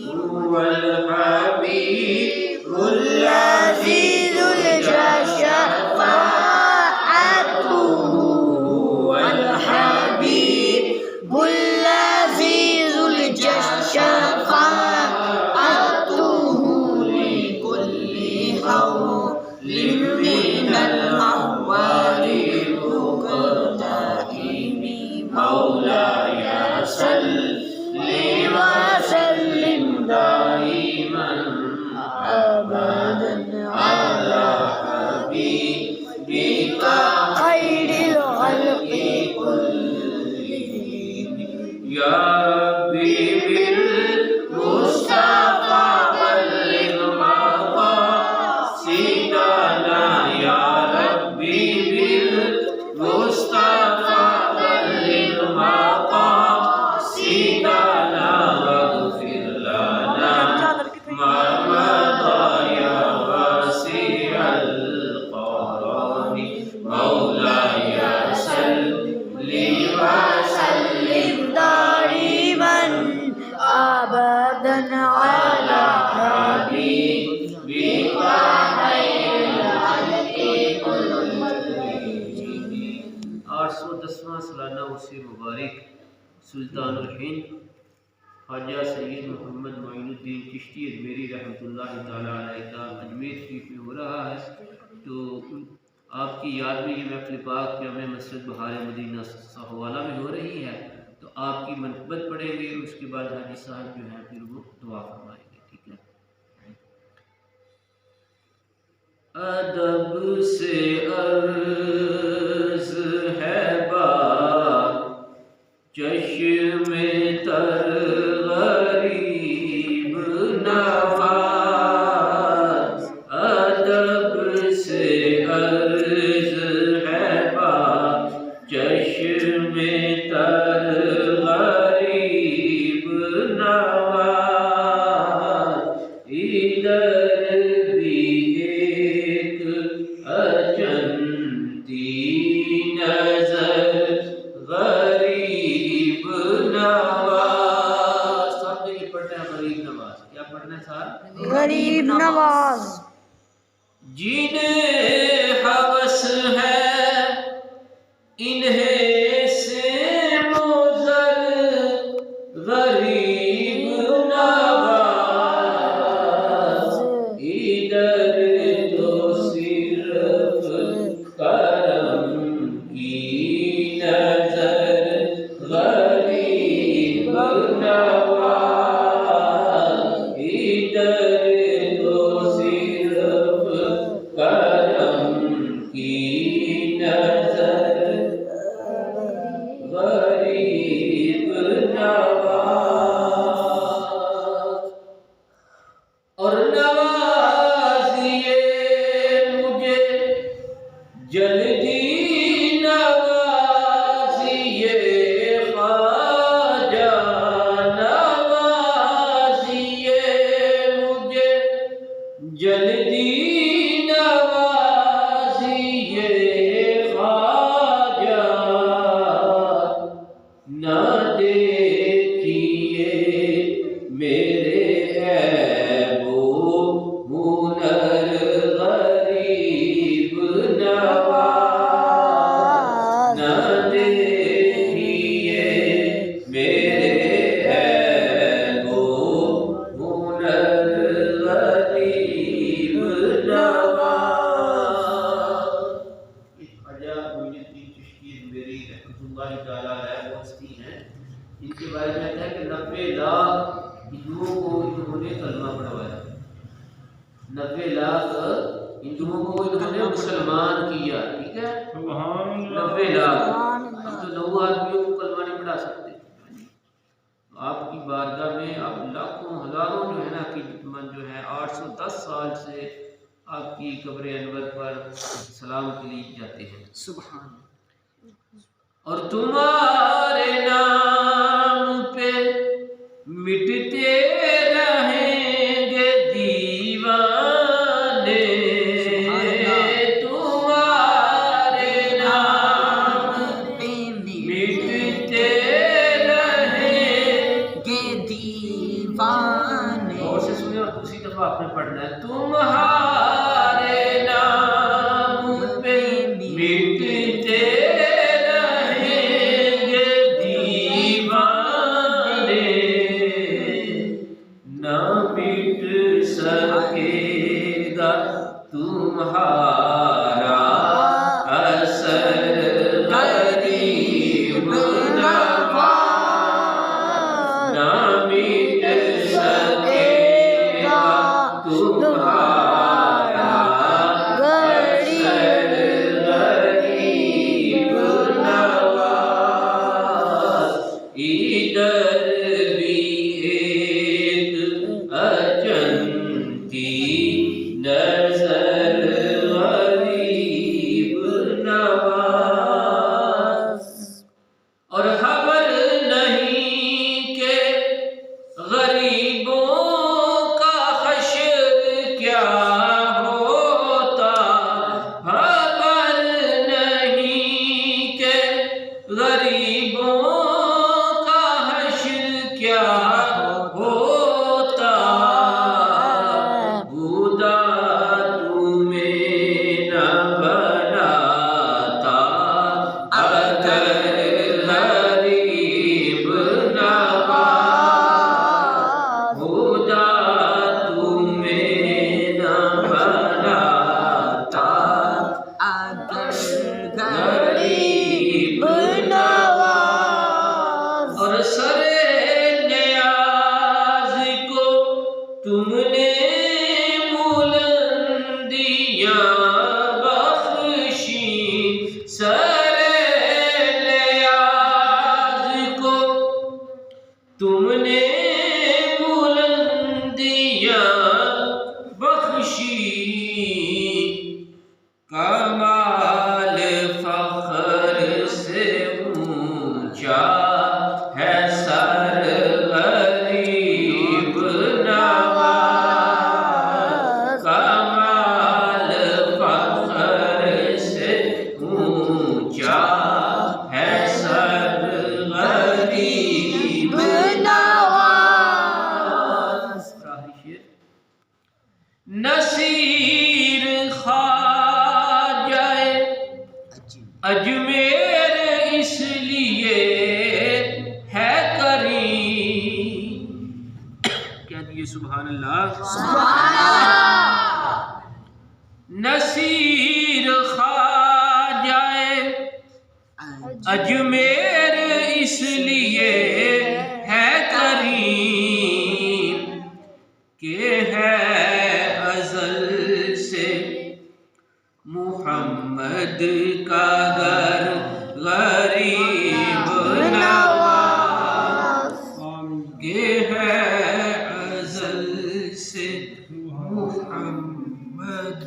هو الحبيب العزيز شفاعته هو الحبيب العزيز شفاعته لكل حول من الأحوال مقتحم مولاي صل وسلم دائما أبدا على حبيبك خير الخلق كلهم يا ربي بالمصطفى بلغ مقاصدنا يا ربي بالمصطفى بلغ مقاصدنا واغفر لنا ما مضى يا واسع الكرم مولاي صل وسلم دائما ابدا على حبيبك خير الخلق كلهم 810واں سالانہ عرس مبارک سلطان الہند خواجہ سید محمد معین الدین چشتی اجمیری رحمۃ اللہ تعالیٰ علیہ کا اجمیر شریف میں ہو رہا ہے، تو آپ کی یاد میں یہ محفل پاک جامع مسجد بہار مدینہ سہوالہ میں ہو رہی ہے، تو آپ کی منقبت پڑھیں گے، اس کے بعد حاجی صاحب جو ہیں پھر وہ دعا فرمائیں گے. ٹھیک ہے. ادب سے عرض ہے بات چشم تر غریب نواز ادب سے عرض ہے بات چشم تر غریب نواز ادھر بھی ایک اجنتی نظر غریب نواز. سب نے یہ پڑھنا ہے غریب نواز. کیا پڑھنا ہے صاحب؟ غریب نواز. جنہیں ہوس ہے انہیں سے مضر غریب نواز ادھر تو صرف کرم کی نظر غریب نواز ادھر تو صرف کرم کی نظر غریب نواز. اور نوازیے مجھے جلدی نوازیے خواجہ نوازیے مجھے جلدی نوازیے خواجہ نہ دیکھیے میرے عیب و ہنر غریب نواز نہ دیکھیے میرے عیب و ہنر غریب نواز. خواجہ معین الدین چشتی اجمیری رحمۃ اللہ تعالیٰ علیہ وہ ہستی ہیں، ان کے بارے میں کہتا ہے کہ 90 لاکھ ہندوؤں کو انہوں نے کلمہ پڑھوایا، 90 لاکھ ہندوؤں کو انہوں نے مسلمان کیا. ٹھیک ہے، 90 لاکھ. ہم تو 9 آدمیوں کو کلمہ نہیں پڑھا سکتے. آپ کی بارگاہ میں آپ لاکھوں ہزاروں جو ہے نا عقیدت مند جو ہے 810 سال سے آپ کی قبر انور پر سلام کے لیے جاتے ہیں. سبحان. اور تمہارے نام پہ مٹتے رہیں گے دیوانے، تمہارے نام پہ مٹتے رہیں گے دیوانے اور سے سنیں اور دوسری دفعہ آپ نے پڑھنا ہے تمہارے نام پہ مٹتے رہیں گے دیوانے نہ مٹ سکے گا تمہارا اثر غریب نواز نہ مٹ سکے گا تمہارا اثر غریب نواز ادھر بھی ایک اجنتی نظر غریب نواز اور خبر نہیں کہ غریبوں کا حشر کیا ہوتا خبر نہیں کہ غریبوں کا حشر کیا ہوتا خدا تمہیں نہ بناتا اگر غریب نواز خدا تمہیں نہ بناتا اگر غریب نواز اور سر نیاز کو تم نے بلندیاں بخشی سر نیاز کو تم نے بلندیاں بخشی کمال فخر سے اونچا ہے سر غریب نواز کمال فخر سے اونچا ہے سر غریب نواز نصیر خواجہ اجمیر اس لیے ہے کریم کہہ دیے سبحان اللہ نصیر خواجہ اجمیر اس لیے ہے کریم کہ ہے ازل سے محمد کا گھر غریب نواز کہ ہے ازل سے محمد